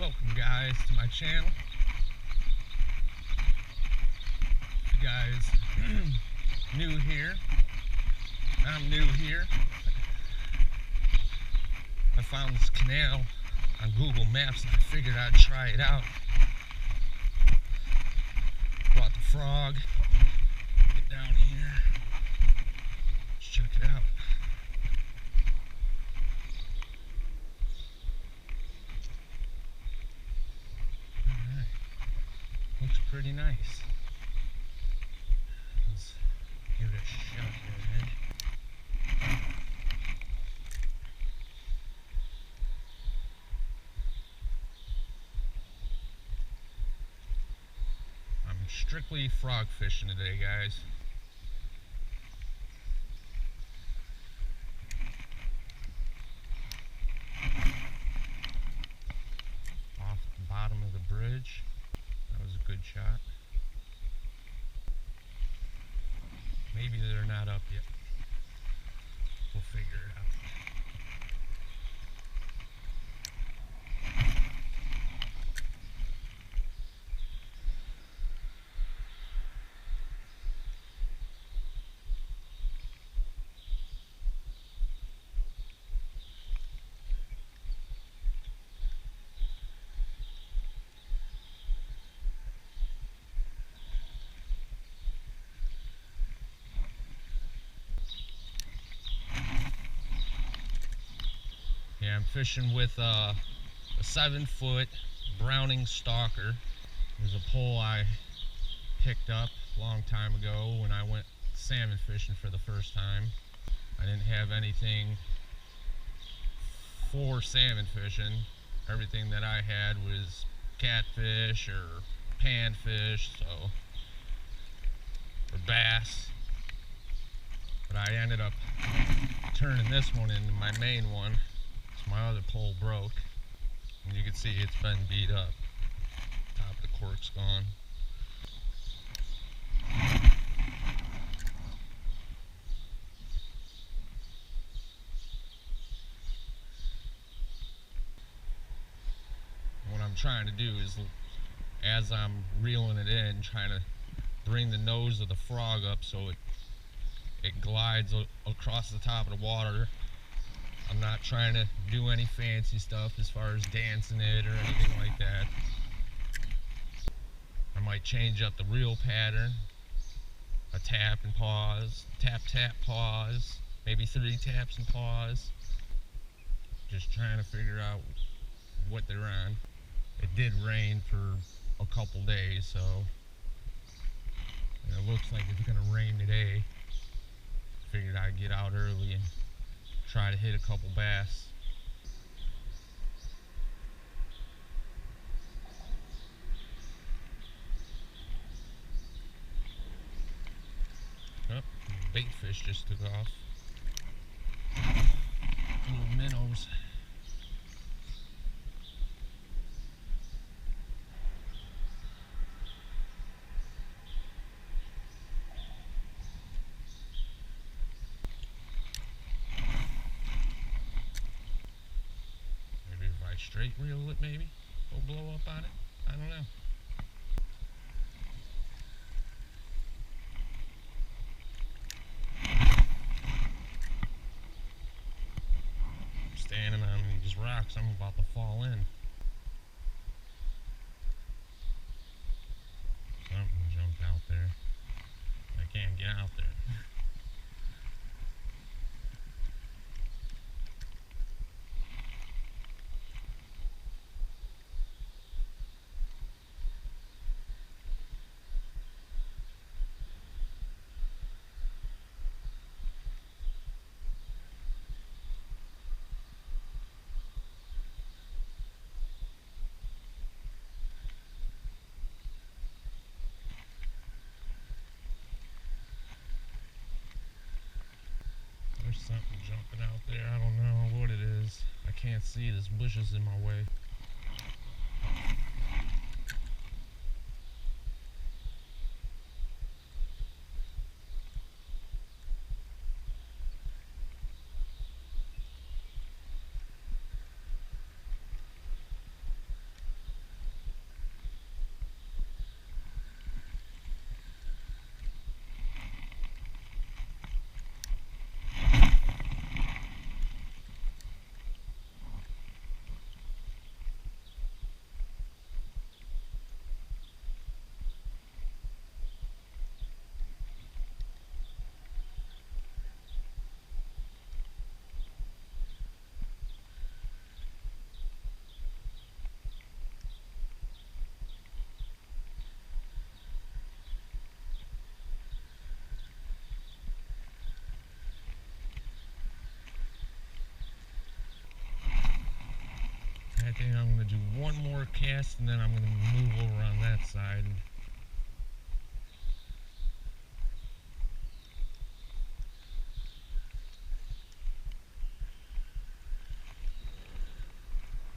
Welcome guys to my channel. If you guys new here, I'm new here. I found this canal on Google Maps and I figured I'd try it out. Brought the frog. Get down here. Let's check it out. Alright. Looks pretty nice. Let's give it a shot here, man. I'm strictly frog fishing today, guys. Off the bottom of the bridge. That was a good shot. Maybe they're not up yet. We'll figure it out. Yeah, I'm fishing with a 7-foot Browning Stalker. It was a pole I picked up a long time ago when I went salmon fishing for the first time. I didn't have anything for salmon fishing. Everything that I had was catfish or panfish, or bass. But I ended up turning this one into my main one. My other pole broke, and you can see it's been beat up. Top of the cork's gone. What I'm trying to do is, as I'm reeling it in, trying to bring the nose of the frog up so it glides across the top of the water. I'm not trying to do any fancy stuff as far as dancing it or anything like that. I might change up the reel pattern. A tap and pause, tap, tap, pause, maybe 3 taps and pause. Just trying to figure out what they're on. It did rain for a couple days, so it looks like it's gonna rain today. Figured I'd get out early and try to hit a couple bass. Oh, bait fish just took off. Little minnows. Straight reel it, maybe it'll blow up on it. I don't know. I'm standing on these rocks. I'm about to fall in. Something jumped out there. I can't get out there. There's something jumping out there. I don't know what it is. I can't see. This bush is in my way. Okay, I'm going to do one more cast and then I'm going to move over on that side.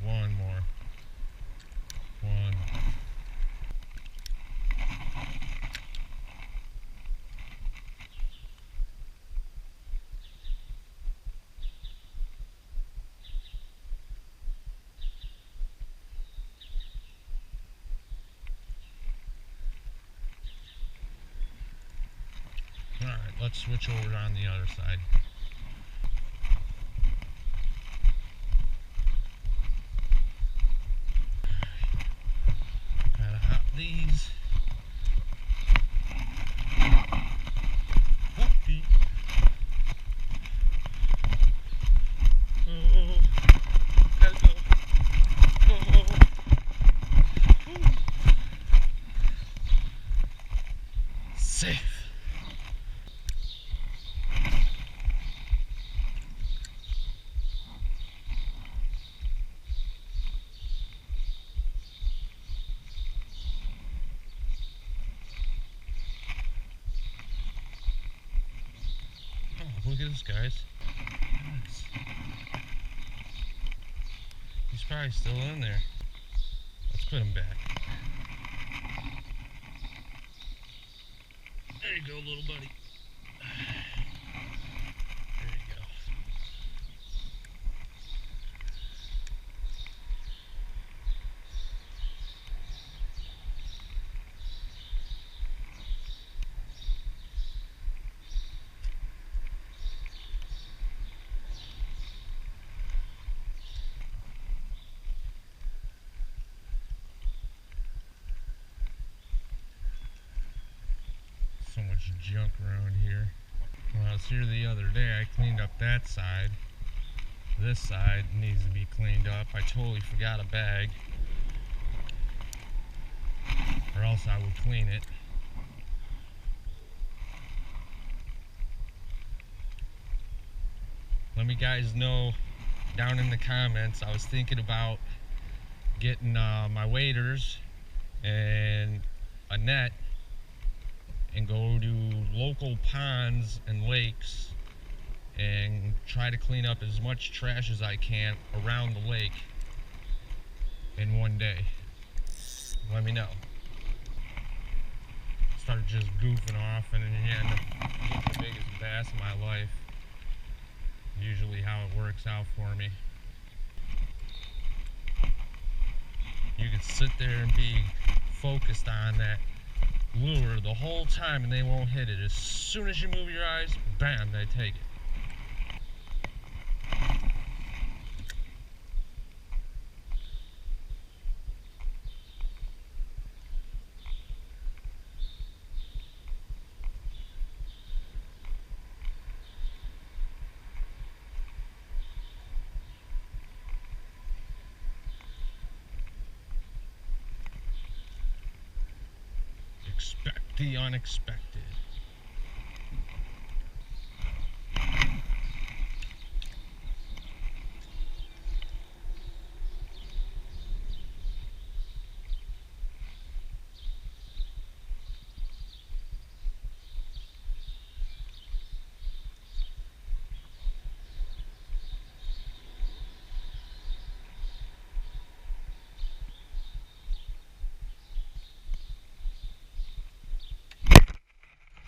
One more. One. Alright, let's switch over on the other side. Gotta hop these. Whoopie. Oh, gotta go. Oh. Safe. Look at this, guys. Yes. He's probably still in there. Let's put him back. There you go, little buddy. There you go. So much junk around here. When I was here the other day, I cleaned up that side. This side needs to be cleaned up. I totally forgot a bag, or else I would clean it. Let me guys know down in the comments. I was thinking about getting my waders and a net and go to local ponds and lakes and try to clean up as much trash as I can around the lake in one day. Let me know. Start just goofing off and then you end up getting the biggest bass of my life. Usually how it works out for me. You can sit there and be focused on that lure the whole time and they won't hit it. As soon as you move your eyes, bam, they take it. Expect the unexpected.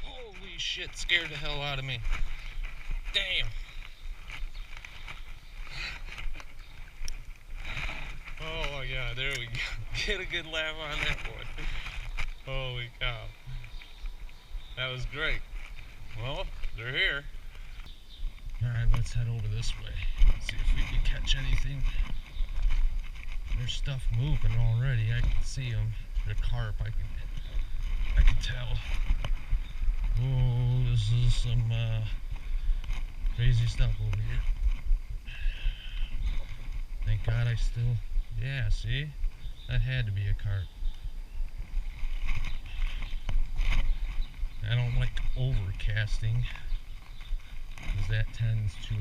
Holy shit, scared the hell out of me. Damn. Oh my god, there we go. Get a good laugh on that one. Holy cow. That was great. Well, they're here. Alright, let's head over this way. See if we can catch anything. There's stuff moving already. I can see them. They're carp. I can tell. Oh, this is some crazy stuff over here. Thank God I still... Yeah, see? That had to be a carp. I don't like overcasting, because that tends to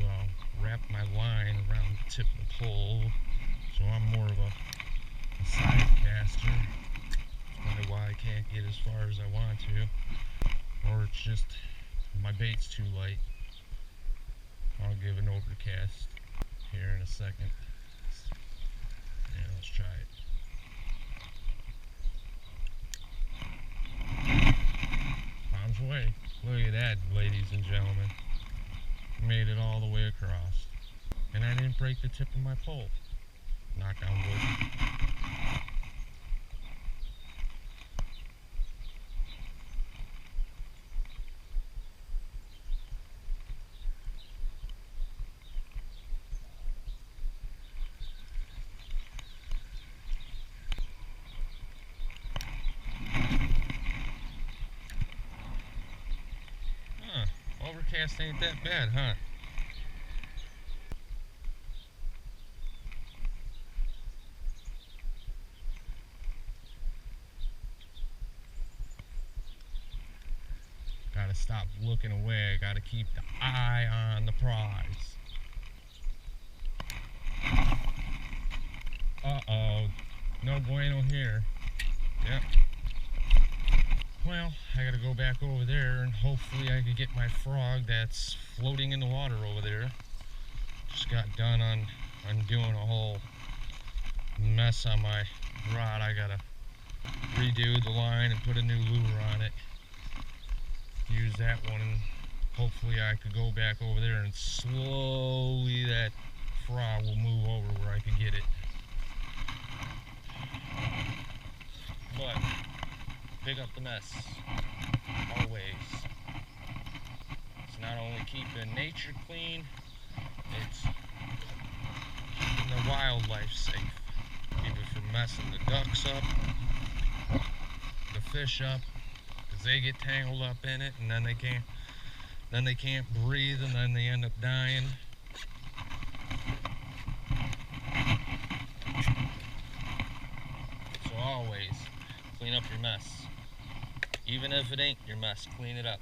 wrap my line around the tip of the pole So I'm more of a side caster. That's probably why I can't get as far as I want to. Or it's just my bait's too light. I'll give an overcast here in a second. Yeah, let's try it. Palms away. Look at that, ladies and gentlemen. Made it all the way across. And I didn't break the tip of my pole. Knock on wood. Overcast ain't that bad, huh? Gotta stop looking away. Gotta keep the eye on the prize. Uh-oh. No bueno here. Yep. Well, I gotta go back over there and hopefully I can get my frog that's floating in the water over there. Just got done undoing a whole mess on my rod. I gotta redo the line and put a new lure on it. Use that one and hopefully I could go back over there and slowly that frog will move over where I can get it. But pick up the mess, always. It's not only keeping nature clean, it's keeping the wildlife safe. Keep it from messing the ducks up, the fish up, because they get tangled up in it and then they can't breathe and then they end up dying. So always clean up your mess. Even if it ain't your mess, clean it up.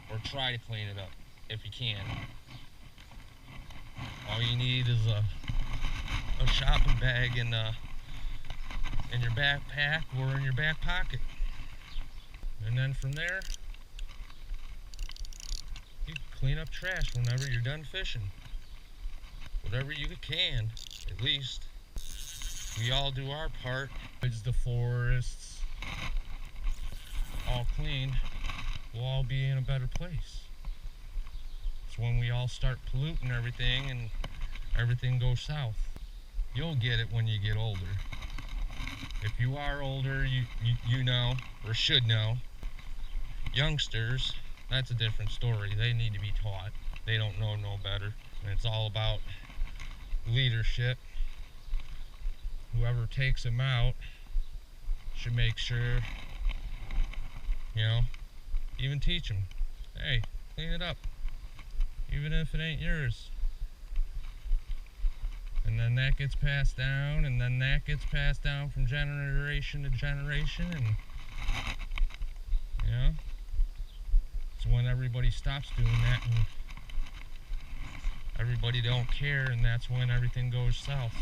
Or try to clean it up if you can. All you need is a shopping bag in your backpack or in your back pocket. And then from there, you can clean up trash whenever you're done fishing. Whatever you can, at least. We all do our part. It's the forests. All clean, we'll all be in a better place. It's when we all start polluting everything and everything goes south. You'll get it when you get older. If you are older, you know, or should know. Youngsters, that's a different story. They need to be taught. They don't know no better. And it's all about leadership. Whoever takes them out should make sure, you know, even teach them, hey, clean it up, even if it ain't yours. And then that gets passed down, and then that gets passed down from generation to generation, and, you know, it's when everybody stops doing that, and everybody don't care, and that's when everything goes south.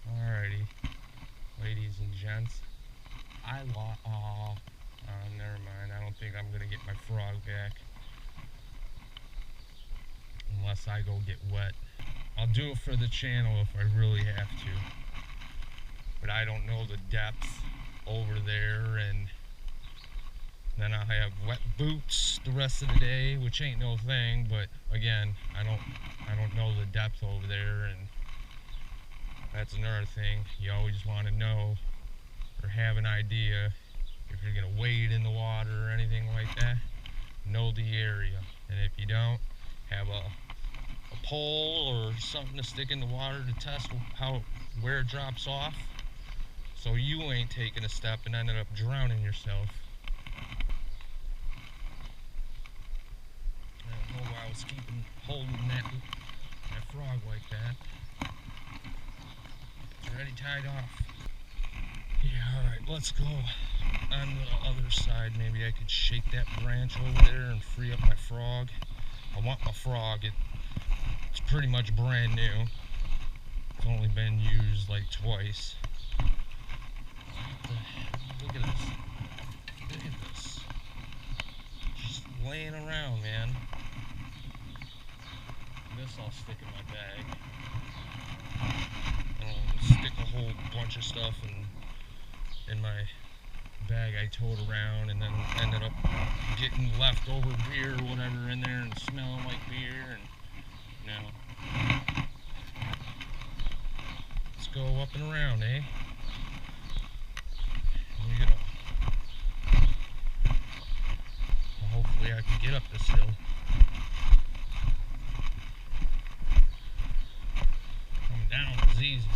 Alrighty, ladies and gents. Never mind. I don't think I'm gonna get my frog back unless I go get wet. I'll do it for the channel if I really have to, but I don't know the depth over there, and then I'll have wet boots the rest of the day, which ain't no thing. But again, I don't know the depth over there, and that's another thing. You always want to know or have an idea if you're gonna wade in the water or anything like that. Know the area, and if you don't, have a pole or something to stick in the water to test where it drops off, so you ain't taking a step and ended up drowning yourself. I don't know why I was holding that frog like that. It's already tied off. Yeah, alright, let's go on the other side. Maybe I could shake that branch over there and free up my frog. I want my frog. It's pretty much brand new. only been used like twice. Look at this. Look at this. Just laying around, man. This I'll stick in my bag. Stick a whole bunch of stuff in my bag I towed around, and then ended up getting leftover beer or whatever in there and smelling like beer. And let's go up and around, eh? Well, hopefully I can get up this hill. Coming down is easy.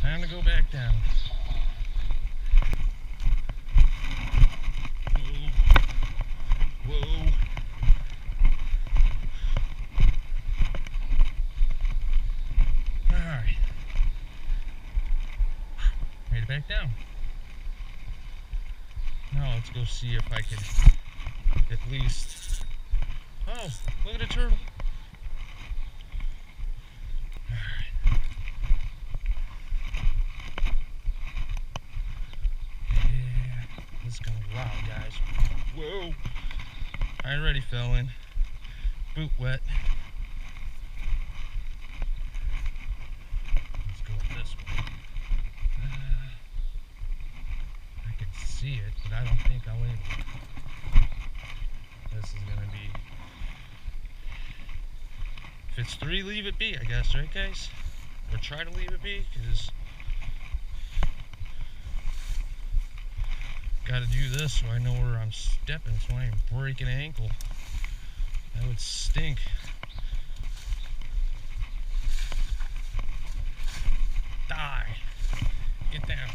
Time to go back down. Whoa. Whoa. Alright. Made it back down. Now let's go see if I can at least... Oh, look at a turtle. This is gonna be wild, guys. Whoa! I already fell in. Boot wet. Let's go this way. I can see it, but I don't think I'll able. This is gonna be... If it's 3, leave it be, I guess, right, guys? Or try to leave it be, because... Got to do this so I know where I'm stepping, so I ain't breaking an ankle. That would stink. Die. Get down.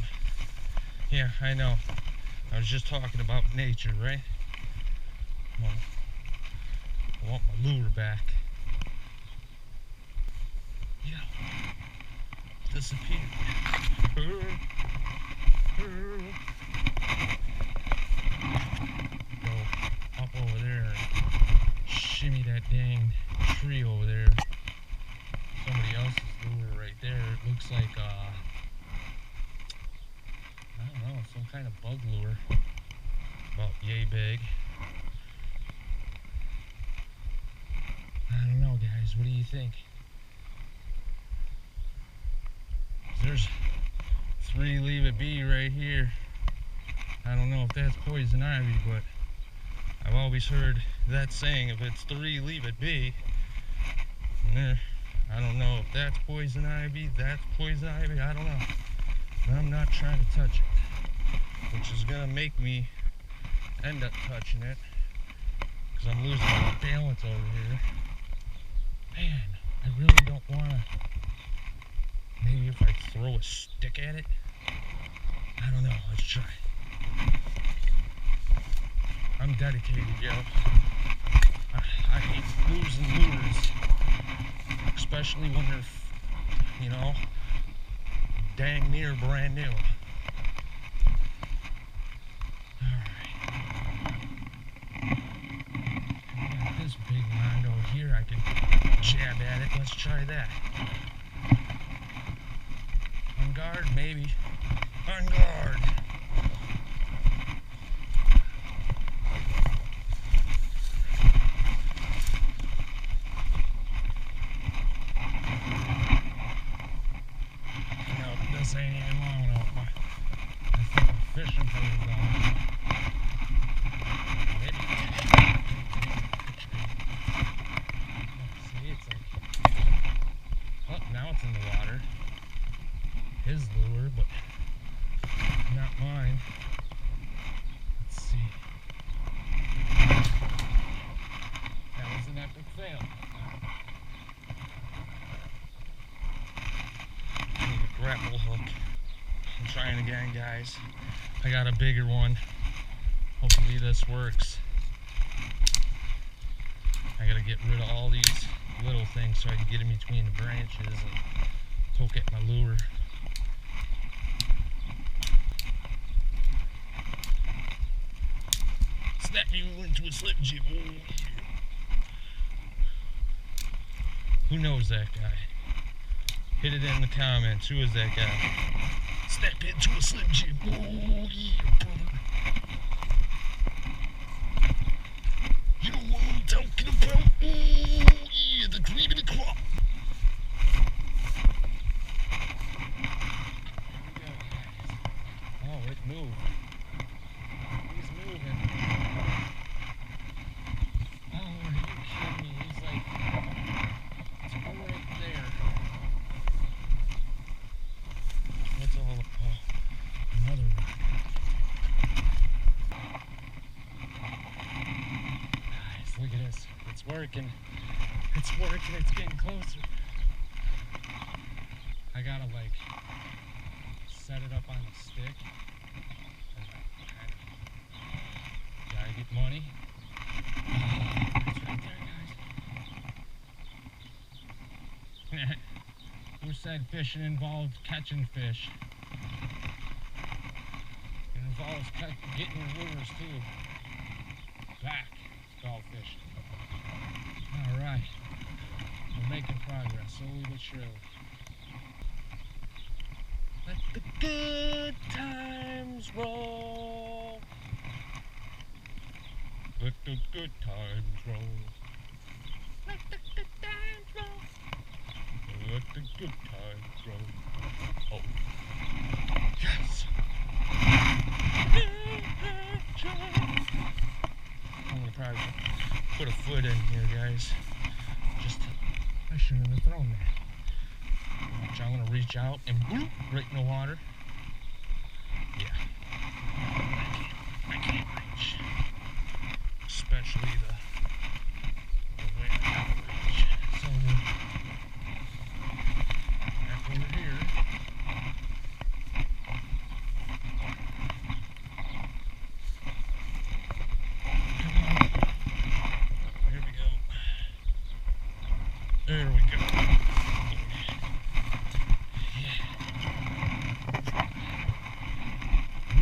Yeah, I know. I was just talking about nature, right? Well, I want my lure back. Yeah. Disappeared. Go up over there and shimmy that dang tree over there. Somebody else's lure right there. It looks like I don't know, some kind of bug lure. About yay big. I don't know, guys. What do you think? There's 3 leave it be right here. I don't know if that's poison ivy, but I've always heard that saying, if it's 3, leave it be. And I don't know if that's poison ivy, I don't know. But I'm not trying to touch it, which is gonna make me end up touching it, because I'm losing my balance over here. Man, I really don't wanna. Maybe if I throw a stick at it? I don't know, let's try. I'm dedicated, yo. I hate losing lures. Especially when they're, you know, dang near brand new. Alright. Got this big mondo here, I can jab at it. Let's try that. On guard, maybe. On guard. No, this ain't even long enough. I think I'm fishing for it long. Maybe. See, it's like... Oh, now it's in the water. His lure, but not mine. Let's see. That was an epic fail. I need a grapple hook. I'm trying again, guys. I got a bigger one. Hopefully this works. I gotta get rid of all these little things so I can get in between the branches and poke at my lure. Snap you into a slip jig. Oh, yeah. Who knows that guy? Hit it in the comments. Who is that guy? Snap into a slip jig. Oh, yeah, brother. You know what I'm talking about? Oh, yeah, the cream of the crop. Oh, it moved. He's moving. Oh, are you kidding me? He's like, it's right there. What's all the, oh, another one. Guys, look at this. It's working. It's working. It's getting closer. I gotta like set it up on the stick. Gotta get money. It's right there, guys. Who said fishing involved catching fish? It involves getting your lures too. Back. It's called fishing. Alright. We're making progress, slowly but surely. Let the good times roll. Let the good times roll. Let the good times roll. Let the good times roll. Oh. Yes. I'm gonna probably put a foot in here, guys. I shouldn't have thrown that. I'm gonna reach out and boop, right in the water. Yeah. I can't reach. Especially the way I gotta reach. So back over here. Come on. Here we go. There we go.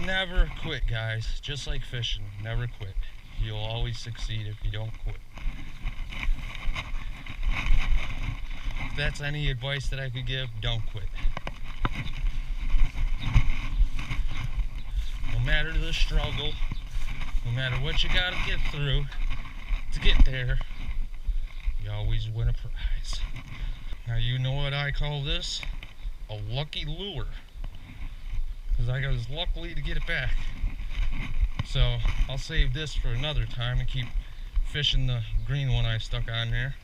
Never quit, guys. Just like fishing, never quit. You'll always succeed if you don't quit. If that's any advice that I could give, don't quit. No matter the struggle, no matter what you gotta get through to get there, you always win a prize. Now you know what I call this? A lucky lure. Because I was lucky to get it back. So I'll save this for another time and keep fishing the green one I stuck on there.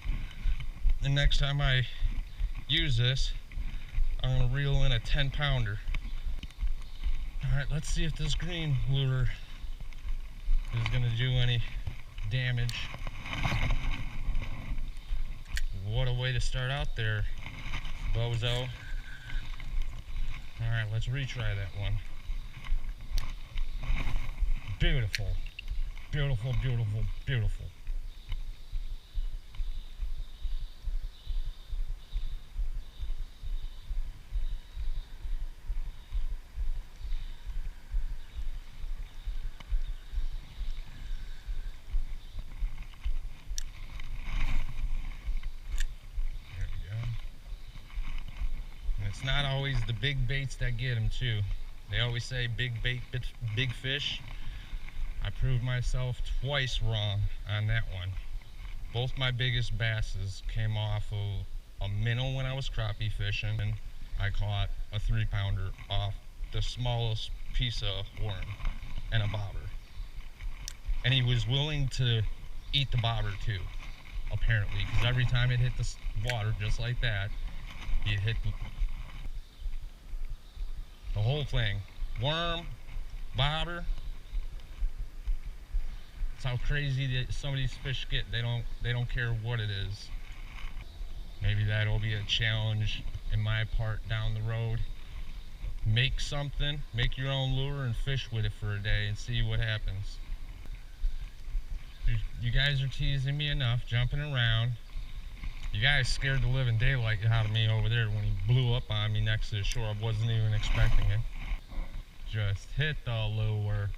The next time I use this, I'm going to reel in a 10-pounder. Alright, let's see if this green lure is going to do any damage. What a way to start out there, bozo. Alright, let's retry that one. Beautiful. Beautiful, beautiful, beautiful. There we go. And it's not always the big baits that get them too. They always say big bait, big fish. I proved myself twice wrong on that one. Both my biggest basses came off of a minnow when I was crappie fishing, and I caught a 3-pounder off the smallest piece of worm and a bobber. And he was willing to eat the bobber too, apparently, because every time it hit the water just like that, it hit the whole thing. Worm, bobber. That's how crazy that some of these fish get. They don't care what it is. Maybe that'll be a challenge in my part down the road. Make something, make your own lure and fish with it for a day and see what happens. You guys are teasing me enough, jumping around. You guys scared the living daylight out of me over there when he blew up on me next to the shore. I wasn't even expecting it. Just hit the lure.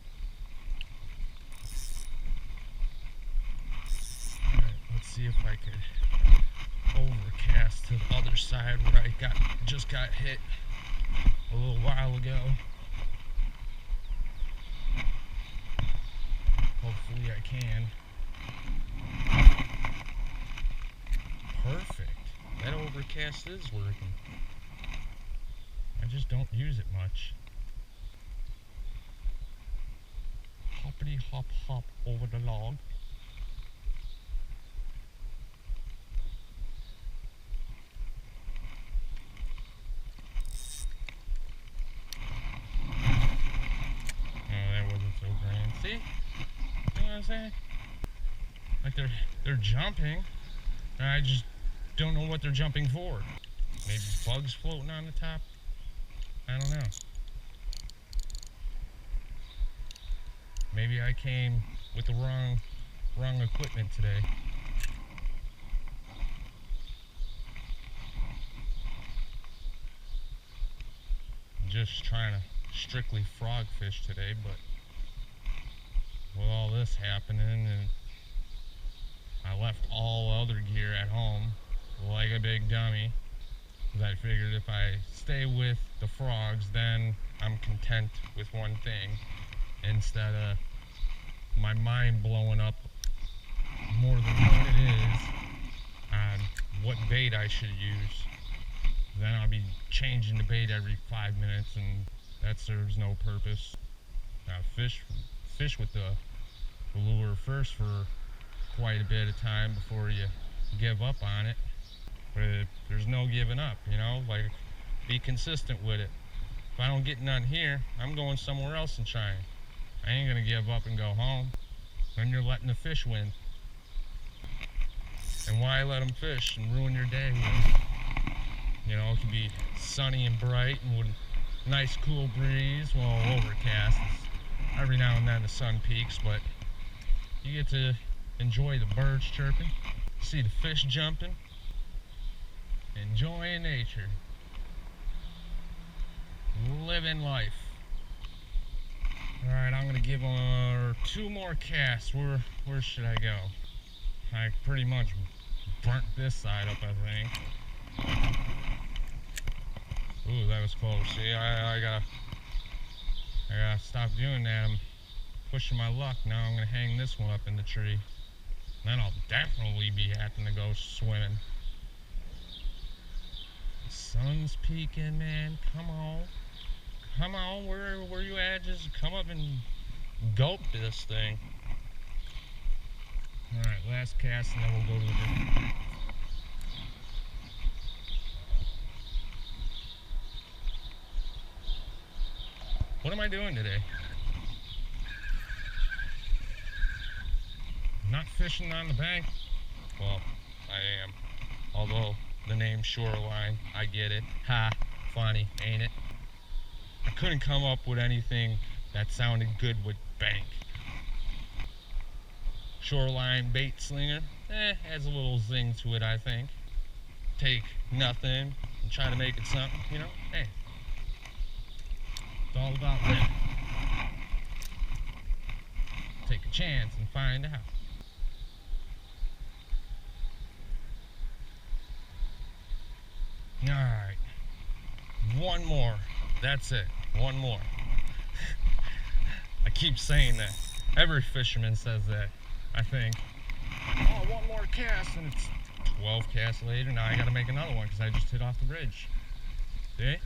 Alright, let's see if I could overcast to the other side where I just got hit a little while ago. Hopefully I can. Perfect. That overcast is working. I just don't use it much. Hoppity hop hop over the log. Oh, that wasn't so grand. See? You know what I'm saying? Like they're jumping, and I just don't know what they're jumping for. Maybe bugs floating on the top? I don't know. Maybe I came with the wrong equipment today. I'm just trying to strictly frog fish today, but with all this happening, and I left all other gear at home like a big dummy, because I figured if I stay with the frogs, then I'm content with one thing, instead of my mind blowing up more than what it is on what bait I should use. Then I'll be changing the bait every 5 minutes, and that serves no purpose. Now fish with the lure first for quite a bit of time before you give up on it. But there's no giving up, you know, like, be consistent with it. If I don't get none here, I'm going somewhere else and trying. I ain't gonna give up and go home. Then you're letting the fish win. And why let them fish and ruin your day? You know, it can be sunny and bright and with a nice cool breeze. Well, overcast. Every now and then the sun peaks, but you get to enjoy the birds chirping, see the fish jumping, enjoying nature, living life. Alright, I'm gonna give 2 more casts. Where should I go? I pretty much burnt this side up, I think. Ooh, that was close. See, I gotta stop doing that. I'm pushing my luck. Now I'm gonna hang this one up in the tree. Then I'll definitely be having to go swimming. The sun's peeking, man. Come on. Come on, where you at? Just come up and gulp this thing. Alright, last cast, and then we'll go to the... What am I doing today? Not fishing on the bank? Well, I am. Although, the name Shoreline, I get it. Ha, funny, ain't it? I couldn't come up with anything that sounded good with bank. Shoreline bait slinger, adds a little zing to it, I think. Take nothing and try to make it something, you know? Hey, it's all about that. Take a chance and find out. Alright, one more. That's it. One more. I keep saying that. Every fisherman says that, I think. Oh, one more cast, and it's 12 casts later. Now I gotta make another one because I just hit off the bridge. See?